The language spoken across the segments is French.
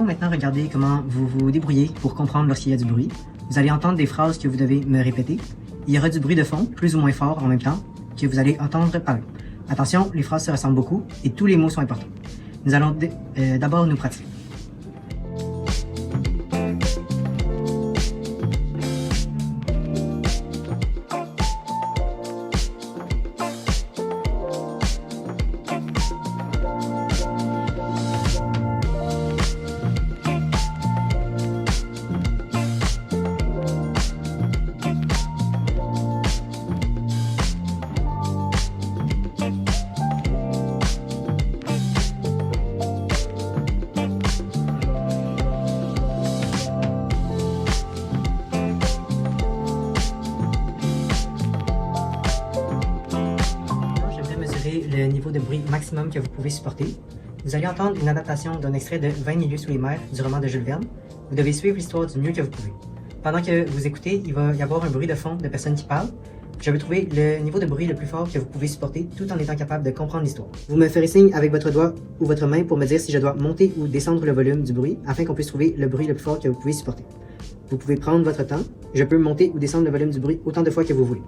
allons maintenant regarder comment vous vous débrouillez pour comprendre lorsqu'il y a du bruit. Vous allez entendre des phrases que vous devez me répéter. Il y aura du bruit de fond, plus ou moins fort en même temps, que vous allez entendre parler. Attention, les phrases se ressemblent beaucoup et tous les mots sont importants. Nous allons d'abord nous pratiquer. Le niveau de bruit maximum que vous pouvez supporter. Vous allez entendre une adaptation d'un extrait de 20 milieux sous les mers du roman de Jules Verne. Vous devez suivre l'histoire du mieux que vous pouvez. Pendant que vous écoutez, il va y avoir un bruit de fond de personnes qui parlent. Je vais trouver le niveau de bruit le plus fort que vous pouvez supporter tout en étant capable de comprendre l'histoire. Vous me ferez signe avec votre doigt ou votre main pour me dire si je dois monter ou descendre le volume du bruit afin qu'on puisse trouver le bruit le plus fort que vous pouvez supporter. Vous pouvez prendre votre temps. Je peux monter ou descendre le volume du bruit autant de fois que vous voulez.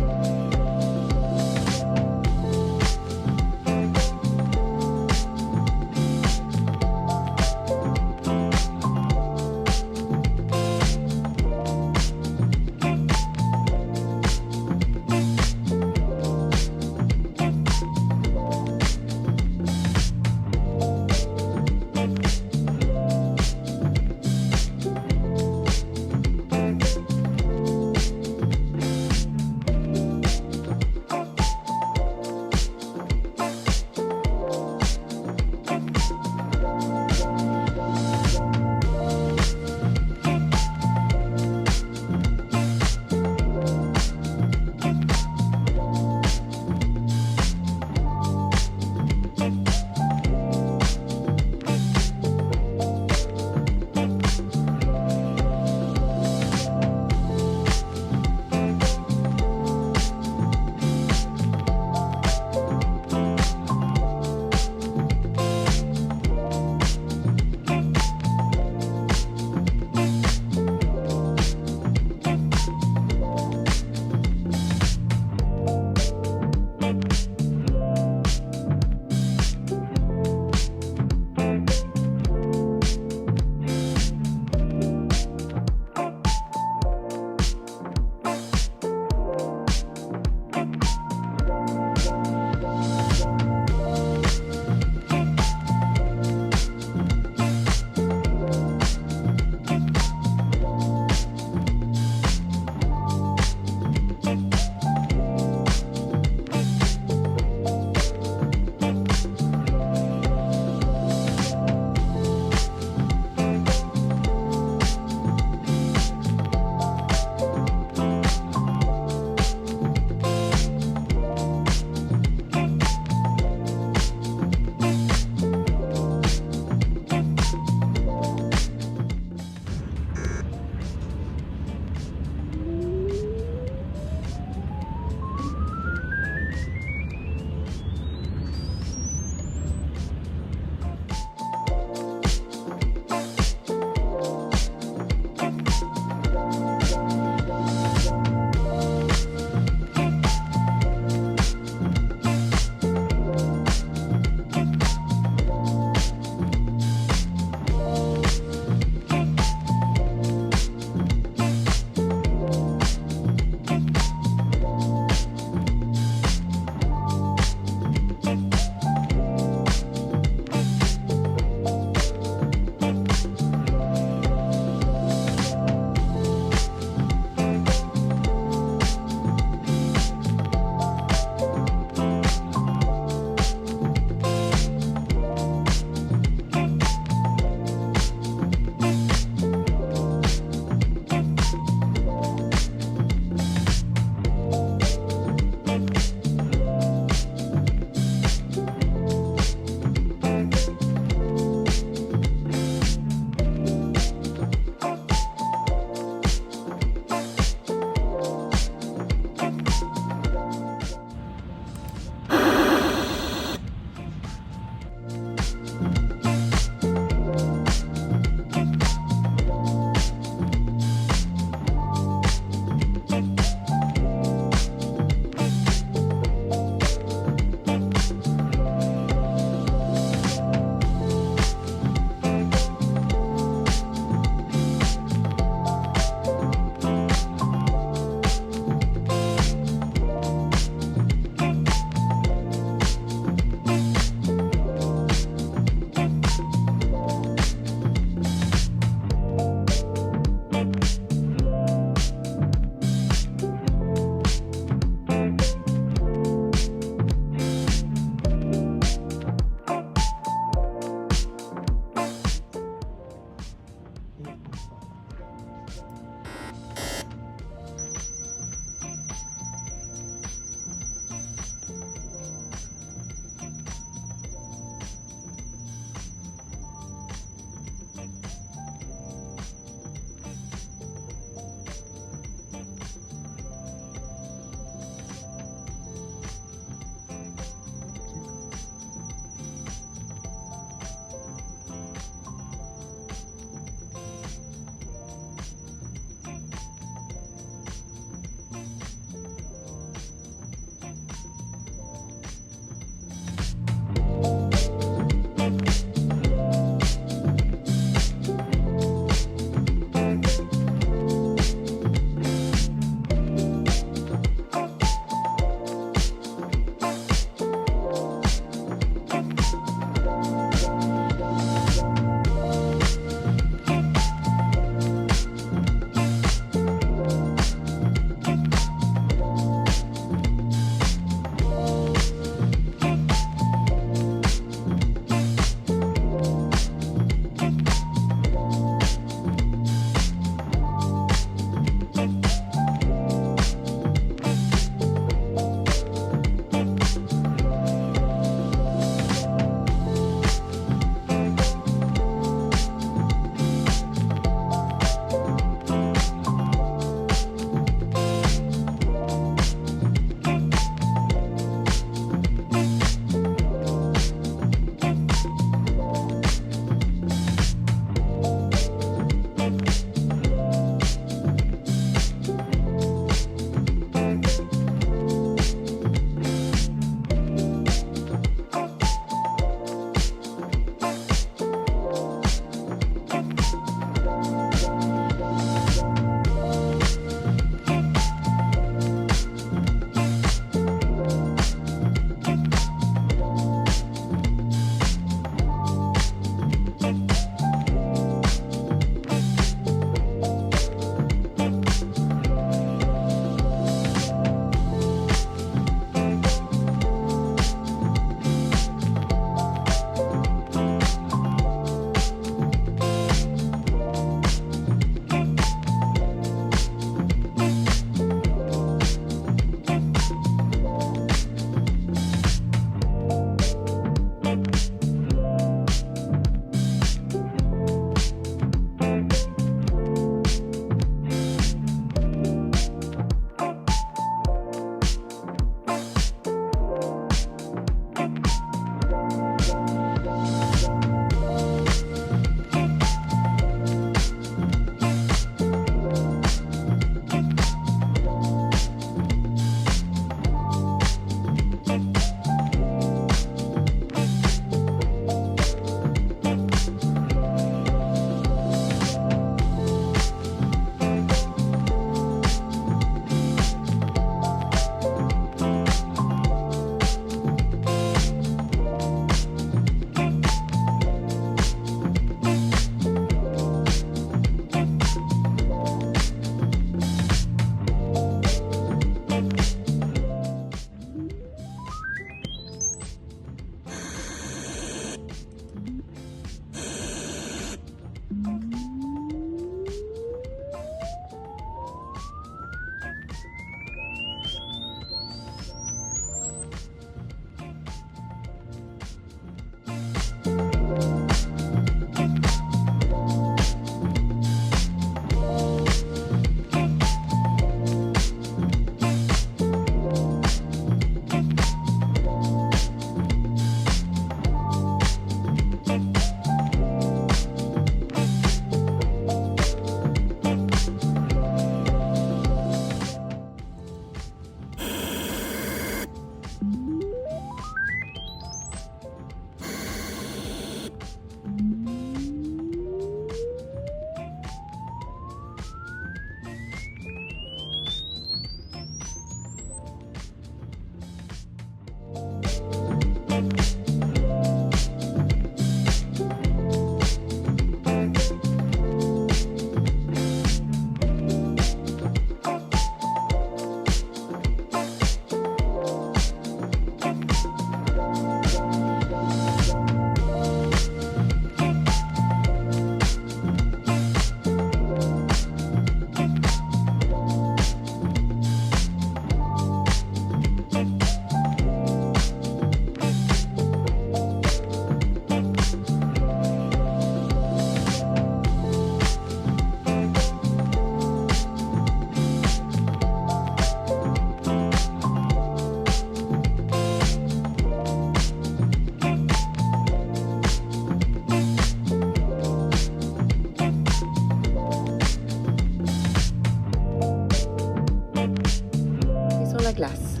glace.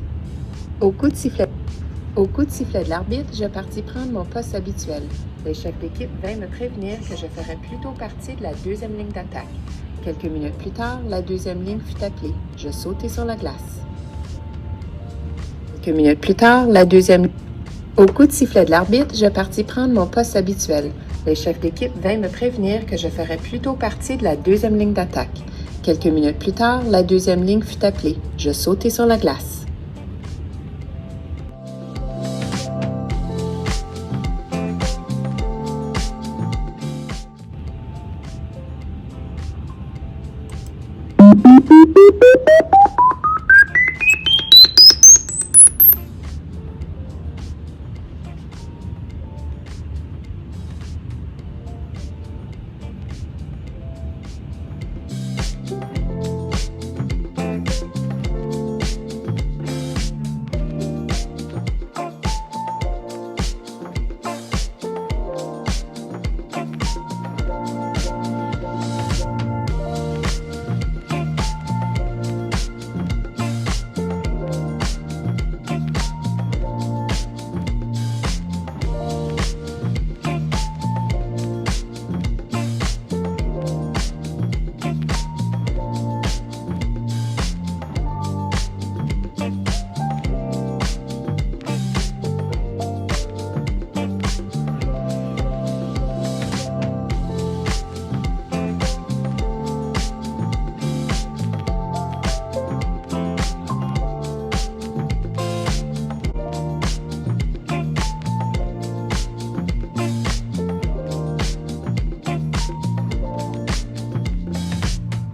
Au coup de sifflet de l'arbitre, je partis prendre mon poste habituel. Les chefs d'équipe vinrent me prévenir que je ferais plutôt partie de la deuxième ligne d'attaque. Quelques minutes plus tard, la deuxième ligne fut appelée. Je sautai sur la glace. Quelques minutes plus tard, Au coup de sifflet de l'arbitre, je partis prendre mon poste habituel. Les chefs d'équipe vinrent me prévenir que je ferais plutôt partie de la deuxième ligne d'attaque. Quelques minutes plus tard, la deuxième ligne fut appelée. Je sautai sur la glace.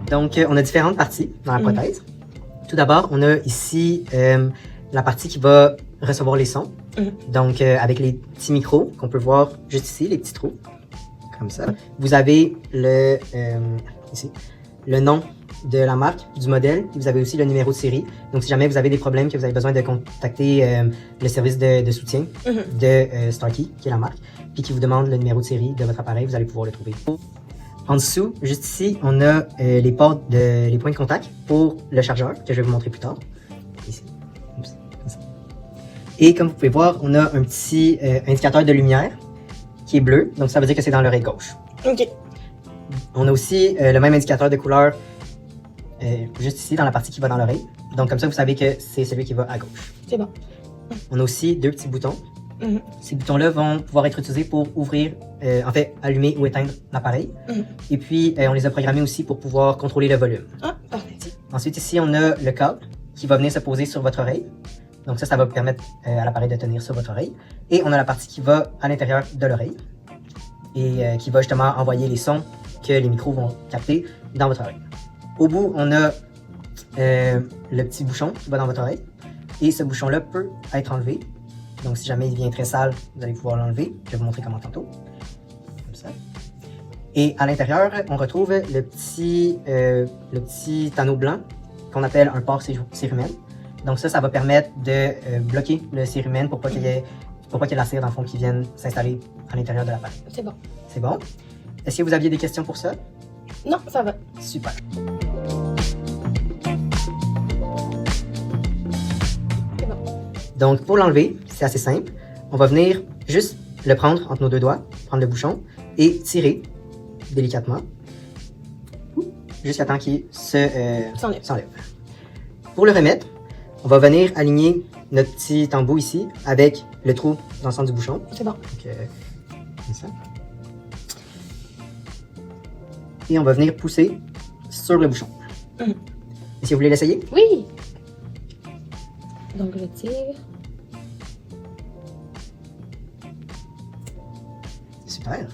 Donc, on a différentes parties dans la prothèse. Tout d'abord, on a ici la partie qui va recevoir les sons. Donc, avec les petits micros qu'on peut voir juste ici, les petits trous, comme ça. Vous avez ici, le nom de la marque, du modèle, et vous avez aussi le numéro de série. Donc, si jamais vous avez des problèmes, que vous avez besoin de contacter le service de soutien de Starkey, qui est la marque, puis qui vous demande le numéro de série de votre appareil, vous allez pouvoir le trouver. En dessous, juste ici, on a les points de contact pour le chargeur, que je vais vous montrer plus tard. Ici. Oups, comme ça. Et comme vous pouvez voir, on a un petit indicateur de lumière qui est bleu, donc ça veut dire que c'est dans l'oreille gauche. OK. On a aussi le même indicateur de couleur juste ici, dans la partie qui va dans l'oreille. Donc comme ça, vous savez que c'est celui qui va à gauche. C'est bon. On a aussi deux petits boutons. Ces boutons-là vont pouvoir être utilisés pour ouvrir, en fait, allumer ou éteindre l'appareil. Et puis, on les a programmés aussi pour pouvoir contrôler le volume. Ah, parfait. Ensuite, ici, on a le câble qui va venir se poser sur votre oreille. Donc ça va permettre à l'appareil de tenir sur votre oreille. Et on a la partie qui va à l'intérieur de l'oreille et qui va justement envoyer les sons que les micros vont capter dans votre oreille. Au bout, on a le petit bouchon qui va dans votre oreille. Et ce bouchon-là peut être enlevé. Donc, si jamais il devient très sale, vous allez pouvoir l'enlever. Je vais vous montrer comment tantôt. Comme ça. Et à l'intérieur, on retrouve le petit anneau blanc qu'on appelle un port cérumen. Donc ça va permettre de bloquer le cérumen pour pas qu'il y ait la cire dans le fond qui vienne s'installer à l'intérieur de l'appareil. C'est bon. C'est bon? Est-ce que vous aviez des questions pour ça? Non, ça va. Super. Donc, pour l'enlever, c'est assez simple. On va venir juste le prendre entre nos deux doigts, prendre le bouchon et tirer délicatement jusqu'à temps qu'il s'enlève. Pour le remettre, on va venir aligner notre petit embout ici avec le trou dans le centre du bouchon. C'est bon. Donc, comme ça. Et on va venir pousser sur le bouchon. Est-ce que vous voulez l'essayer? Oui! Donc, je tire. Super.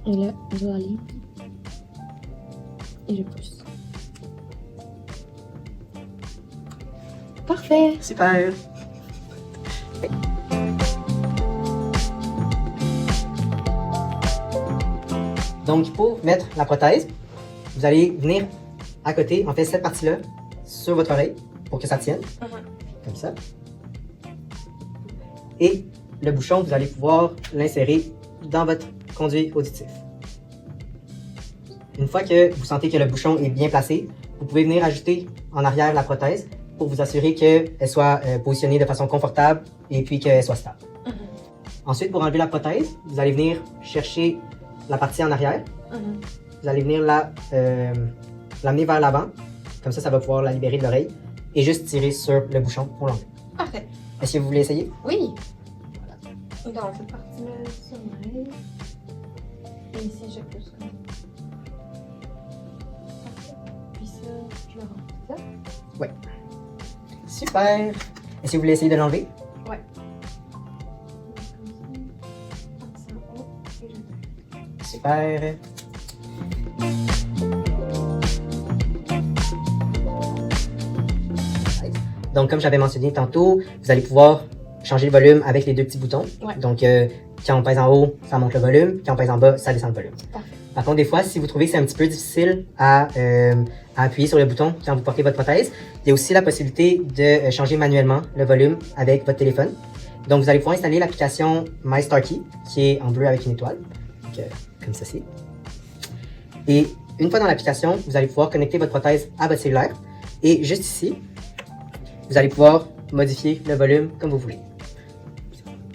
Et là, je aligne. Et je pousse. Parfait! Super. Donc, pour mettre la prothèse, vous allez venir à côté, en fait, cette partie-là, sur votre oreille, pour que ça tienne. Comme ça. Et le bouchon, vous allez pouvoir l'insérer dans votre conduit auditif. Une fois que vous sentez que le bouchon est bien placé, vous pouvez venir ajouter en arrière la prothèse pour vous assurer qu'elle soit positionnée de façon confortable et puis qu'elle soit stable. Ensuite, pour enlever la prothèse, vous allez venir chercher la partie en arrière. Vous allez venir l'amener vers l'avant. Comme ça va pouvoir la libérer de l'oreille. Et juste tirer sur le bouchon pour l'enlever. Parfait. Est-ce que vous voulez essayer? Oui. Donc, cette partie-là, ça m'aide. Et ici, je pousse comme ça. Puis ça, je le remplis là. Ouais. Super! Est-ce que vous voulez essayer de l'enlever? Ouais. Comme ça, oh, et je... Super! Donc, comme j'avais mentionné tantôt, vous allez pouvoir changer le volume avec les deux petits boutons. Ouais. Donc, quand on pèse en haut, ça monte le volume. Quand on pèse en bas, ça descend le volume. Parfait. Par contre, des fois, si vous trouvez que c'est un petit peu difficile à appuyer sur le bouton quand vous portez votre prothèse, il y a aussi la possibilité de changer manuellement le volume avec votre téléphone. Donc, vous allez pouvoir installer l'application MyStarKey, qui est en bleu avec une étoile. Donc, comme ceci. Et une fois dans l'application, vous allez pouvoir connecter votre prothèse à votre cellulaire. Et juste ici, vous allez pouvoir modifier le volume comme vous voulez.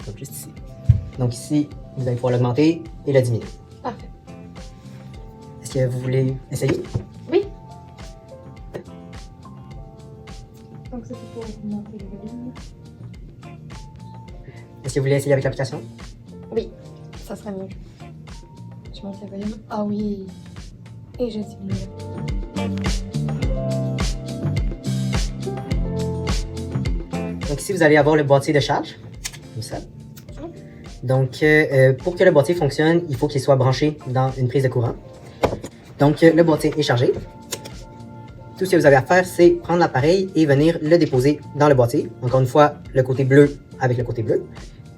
Donc, juste ici. Donc, ici, vous allez pouvoir l'augmenter et le diminuer. Parfait. Est-ce que vous voulez essayer? Oui. Donc, ça, c'est pour monter le volume. Est-ce que vous voulez essayer avec l'application? Oui, ça serait mieux. Je monte le volume. Ah oui. Et je diminue. Donc ici, vous allez avoir le boîtier de charge, comme ça. Donc, pour que le boîtier fonctionne, il faut qu'il soit branché dans une prise de courant. Donc, le boîtier est chargé. Tout ce que vous avez à faire, c'est prendre l'appareil et venir le déposer dans le boîtier. Encore une fois, le côté bleu avec le côté bleu.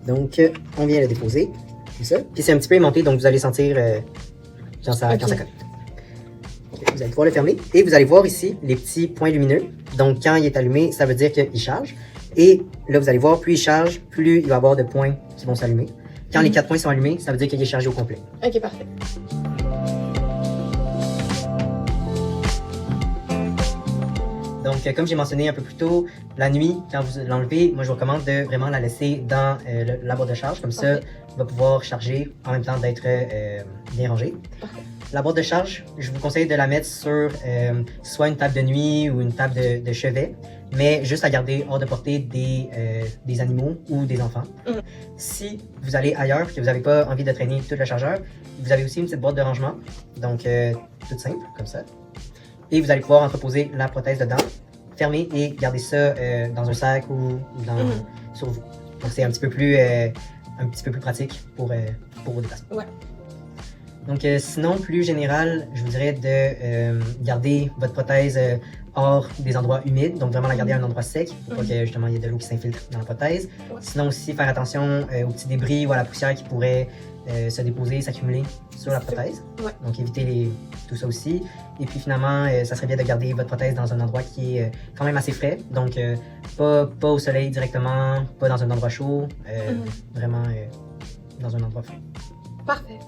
Donc, on vient le déposer, comme ça. Puis c'est un petit peu aimanté, donc vous allez sentir quand ça connecte. Vous allez pouvoir le fermer. Et vous allez voir ici les petits points lumineux. Donc, quand il est allumé, ça veut dire qu'il charge. Et là, vous allez voir, plus il charge, plus il va y avoir de points qui vont s'allumer. Quand les 4 points sont allumés, ça veut dire qu'il est chargé au complet. Ok, parfait. Donc, comme j'ai mentionné un peu plus tôt, la nuit, quand vous l'enlevez, moi, je vous recommande de vraiment la laisser dans la boîte de charge. Comme ça, il va pouvoir charger en même temps d'être bien rangé. Parfait. La boîte de charge, je vous conseille de la mettre sur soit une table de nuit ou une table de chevet, mais juste à garder hors de portée des animaux ou des enfants. Si vous allez ailleurs et que vous n'avez pas envie de traîner tout le chargeur, vous avez aussi une petite boîte de rangement, donc toute simple, comme ça. Et vous allez pouvoir entreposer la prothèse dedans, fermer et garder ça dans un sac ou sur vous. Donc c'est un petit peu plus pratique pour vos déplacements. Ouais. Donc sinon, plus général, je vous dirais de garder votre prothèse hors des endroits humides, donc vraiment la garder à un endroit sec pour pas que justement il y ait de l'eau qui s'infiltre dans la prothèse. Ouais. Sinon aussi faire attention aux petits débris ou à la poussière qui pourrait se déposer, s'accumuler sur la prothèse. Ouais. Donc éviter tout ça aussi. Et puis finalement, ça serait bien de garder votre prothèse dans un endroit qui est quand même assez frais. Donc pas au soleil directement, pas dans un endroit chaud, vraiment dans un endroit frais. Parfait.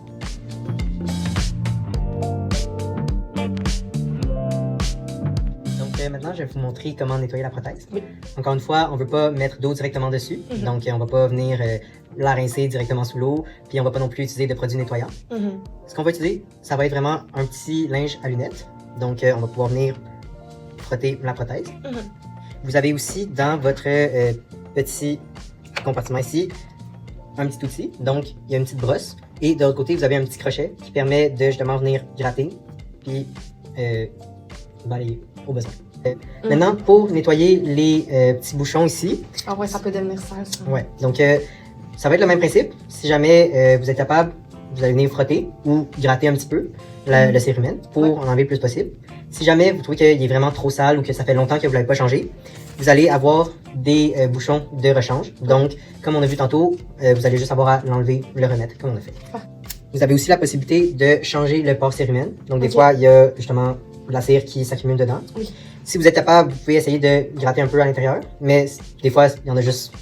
Donc maintenant, je vais vous montrer comment nettoyer la prothèse. Oui. Encore une fois, on ne veut pas mettre d'eau directement dessus. Donc on ne va pas venir la rincer directement sous l'eau. Puis on ne va pas non plus utiliser de produits nettoyants. Ce qu'on va utiliser, ça va être vraiment un petit linge à lunettes. Donc on va pouvoir venir frotter la prothèse. Vous avez aussi dans votre petit compartiment ici un petit outil. Donc il y a une petite brosse. Et de l'autre côté, vous avez un petit crochet qui permet de justement venir gratter puis balayer au besoin. Maintenant, pour nettoyer les petits bouchons ici. Ah ouais, ça peut devenir sale, ça. Ouais, donc ça va être le même principe. Si jamais vous êtes capable, vous allez venir frotter ou gratter un petit peu le cérumen pour en enlever le plus possible. Si jamais vous trouvez qu'il est vraiment trop sale ou que ça fait longtemps que vous ne l'avez pas changé, vous allez avoir des bouchons de rechange. Donc, comme on a vu tantôt, vous allez juste avoir à l'enlever, le remettre, comme on a fait. Vous avez aussi la possibilité de changer le port cérumen. Donc, des fois, il y a justement de la cire qui s'accumule dedans. Oui. Si vous êtes capable, vous pouvez essayer de gratter un peu à l'intérieur, mais des fois, il y en a juste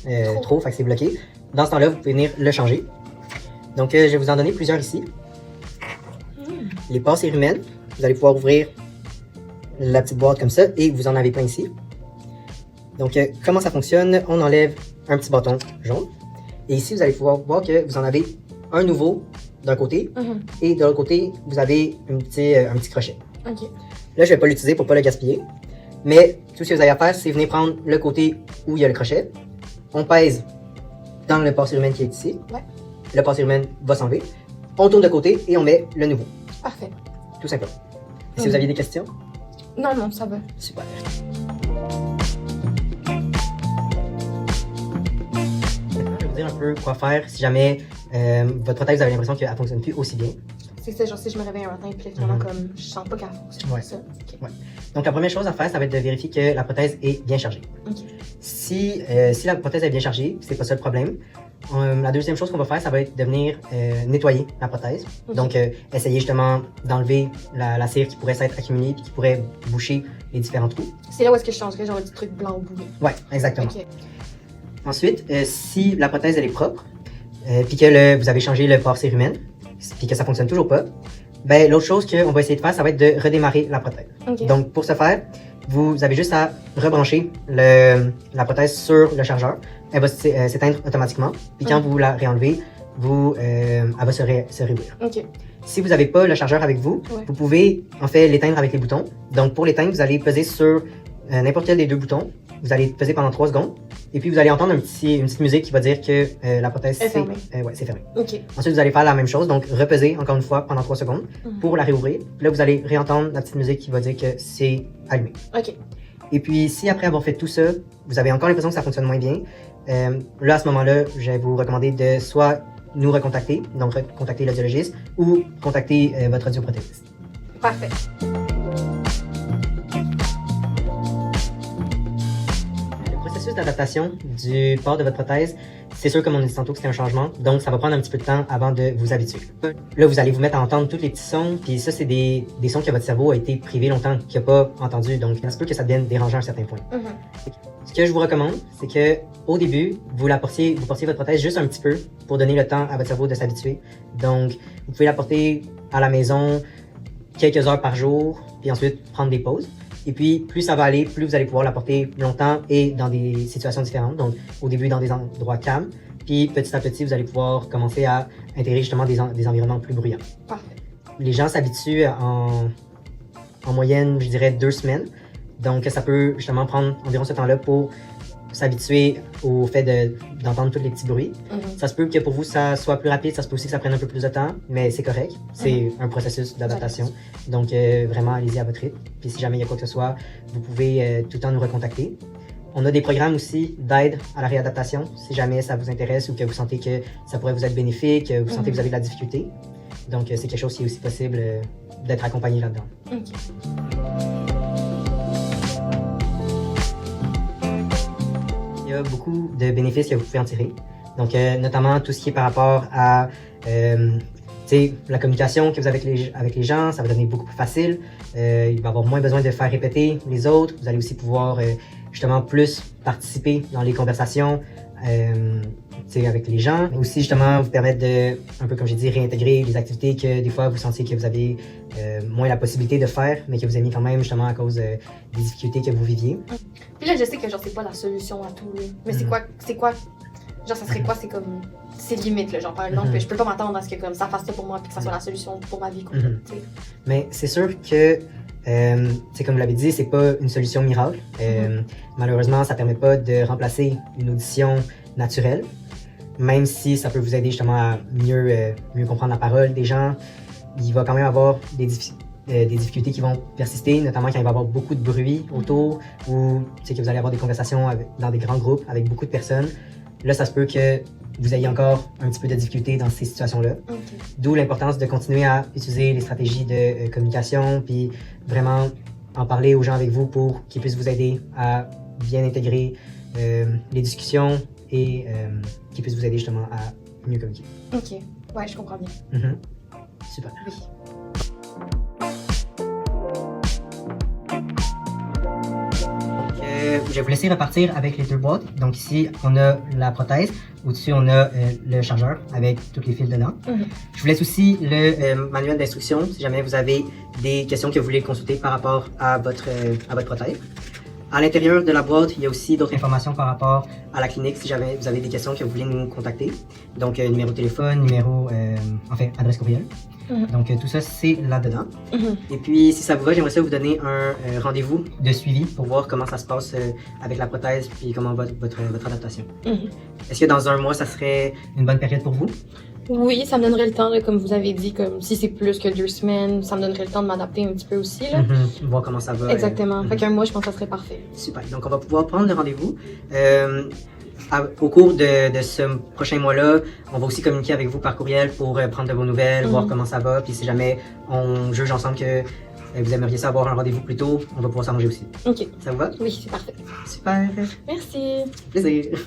trop, fait que c'est bloqué. Dans ce temps-là, vous pouvez venir le changer. Donc, je vais vous en donner plusieurs ici. Les ports cérumen, vous allez pouvoir ouvrir la petite boîte comme ça et vous en avez plein ici. Donc, comment ça fonctionne? On enlève un petit bâton jaune. Et ici, vous allez pouvoir voir que vous en avez un nouveau d'un côté. Et de l'autre côté, vous avez un petit crochet. OK. Là, je ne vais pas l'utiliser pour ne pas le gaspiller. Mais tout ce que vous avez à faire, c'est venir prendre le côté où il y a le crochet. On pèse dans le porte-cérumen qui est ici. Ouais. Le porte-cérumen va s'enlever. On tourne de côté et on met le nouveau. Parfait. Tout simplement. Et si vous aviez des questions? Non, non, ça va. Super. Je vais vous dire un peu quoi faire si jamais votre prothèse, vous avez l'impression qu'elle ne fonctionne plus aussi bien. C'est ça, genre si je me réveille un matin et puis finalement comme je sens pas qu'elle fonctionne. Ouais. Ça. OK. Ouais. Donc la première chose à faire, ça va être de vérifier que la prothèse est bien chargée. OK. Si la prothèse est bien chargée, c'est pas ça le problème. La deuxième chose qu'on va faire, ça va être de venir nettoyer la prothèse. Okay. Donc essayer justement d'enlever la cire qui pourrait s'être accumulée et qui pourrait boucher les différents trous. C'est là où est-ce que je changerais genre le petit truc blanc au bout. Ouais, exactement. OK. Ensuite, si la prothèse elle est propre, puis que vous avez changé le porte-cérumen, puis que ça fonctionne toujours pas, ben l'autre chose qu'on va essayer de faire, ça va être de redémarrer la prothèse. OK. Donc pour ce faire, vous avez juste à rebrancher la prothèse sur le chargeur. Elle va s'éteindre automatiquement. Puis quand vous la réenlevez, elle va se réouvrir. OK. Si vous n'avez pas le chargeur avec vous, Ouais. vous pouvez en fait l'éteindre avec les boutons. Donc pour l'éteindre, vous allez peser sur n'importe quel des deux boutons. Vous allez peser pendant 3 secondes. Et puis vous allez entendre une petite musique qui va dire que la prothèse est fermée. c'est fermé. OK. Ensuite, vous allez faire la même chose, donc repeser encore une fois pendant 3 secondes pour la réouvrir. Puis là, vous allez réentendre la petite musique qui va dire que c'est allumé. OK. Et puis, si après avoir fait tout ça, vous avez encore l'impression que ça fonctionne moins bien, là, à ce moment-là, je vais vous recommander de soit nous recontacter, donc contacter l'audiologiste, ou contacter votre audioprothésiste. Parfait. Le processus d'adaptation du port de votre prothèse, c'est sûr, comme on a dit tantôt, que c'est un changement, donc ça va prendre un petit peu de temps avant de vous habituer. Là, vous allez vous mettre à entendre tous les petits sons, puis ça, c'est des sons que votre cerveau a été privé longtemps, qu'il n'a pas entendu, donc il se peut que ça devienne dérangeant à un certain point. Ce que je vous recommande, c'est que au début, vous portiez votre prothèse juste un petit peu pour donner le temps à votre cerveau de s'habituer. Donc, vous pouvez la porter à la maison quelques heures par jour, puis ensuite prendre des pauses. Et puis, plus ça va aller, plus vous allez pouvoir la porter longtemps et dans des situations différentes. Donc, au début, dans des endroits calmes. Puis, petit à petit, vous allez pouvoir commencer à intégrer justement des environnements plus bruyants. Parfait. Les gens s'habituent en moyenne, je dirais, 2 semaines. Donc, ça peut justement prendre environ ce temps-là pour s'habituer au fait d'entendre tous les petits bruits. Ça se peut que pour vous, ça soit plus rapide, ça se peut aussi que ça prenne un peu plus de temps, mais c'est correct. C'est un processus d'adaptation. Donc, vraiment, allez-y à votre rythme. Puis si jamais il y a quoi que ce soit, vous pouvez tout le temps nous recontacter. On a des programmes aussi d'aide à la réadaptation, si jamais ça vous intéresse ou que vous sentez que ça pourrait vous être bénéfique, que vous sentez que vous avez de la difficulté. Donc, c'est quelque chose qui est aussi possible d'être accompagné là-dedans. OK. Il y a beaucoup de bénéfices que vous pouvez en tirer. Donc, notamment tout ce qui est par rapport à la communication que vous avez avec les gens, ça va devenir beaucoup plus facile. Il va y avoir moins besoin de faire répéter les autres. Vous allez aussi pouvoir justement plus participer dans les conversations avec les gens. Mais aussi justement vous permettre de, un peu comme j'ai dit, réintégrer les activités que des fois vous sentiez que vous avez moins la possibilité de faire, mais que vous avez mis quand même justement à cause des difficultés que vous viviez. Puis là, je sais que genre c'est pas la solution à tout, là. Mais c'est quoi, genre ça serait quoi, c'est comme, c'est limite, là, genre par exemple, je peux pas m'attendre à ce que comme ça fasse ça pour moi puis que ça soit la solution pour ma vie complète, tu sais. Mais c'est sûr que, comme vous l'avez dit, c'est pas une solution miracle. Malheureusement, ça permet pas de remplacer une audition naturelle, même si ça peut vous aider justement à mieux comprendre la parole des gens. Il va quand même avoir des difficultés qui vont persister, notamment quand il va y avoir beaucoup de bruit autour ou que vous allez avoir des conversations dans des grands groupes avec beaucoup de personnes. Là, ça se peut que vous ayez encore un petit peu de difficulté dans ces situations-là. D'où l'importance de continuer à utiliser les stratégies de communication, puis vraiment en parler aux gens avec vous pour qu'ils puissent vous aider à bien intégrer les discussions et qu'ils puissent vous aider justement à mieux communiquer. OK. Ouais, je comprends bien. Super. Oui. Je vais vous laisser repartir avec les 2 boîtes. Donc ici, on a la prothèse. Au-dessus, on a le chargeur avec tous les fils dedans. Je vous laisse aussi le manuel d'instruction si jamais vous avez des questions que vous voulez consulter par rapport à votre prothèse. À l'intérieur de la boîte, il y a aussi d'autres informations par rapport à la clinique si jamais vous avez des questions que vous voulez nous contacter. Donc, numéro de téléphone, numéro, adresse courriel. Donc, tout ça, c'est là-dedans. Et puis, si ça vous va, j'aimerais ça vous donner un rendez-vous de suivi pour voir comment ça se passe avec la prothèse puis comment va votre adaptation. Est-ce que dans un mois, ça serait une bonne période pour vous? Oui, ça me donnerait le temps, là, comme vous avez dit, comme si c'est plus que 2 semaines, ça me donnerait le temps de m'adapter un petit peu aussi. Là. Voir comment ça va. Exactement. Fait qu'un mois, je pense que ça serait parfait. Super. Donc, on va pouvoir prendre le rendez-vous. Au cours de ce prochain mois-là, on va aussi communiquer avec vous par courriel pour prendre de vos nouvelles, voir comment ça va. Puis si jamais on juge ensemble que vous aimeriez ça avoir un rendez-vous plus tôt, on va pouvoir s'arranger aussi. OK. Ça vous va? Oui, c'est parfait. Super. Merci. Plaisir.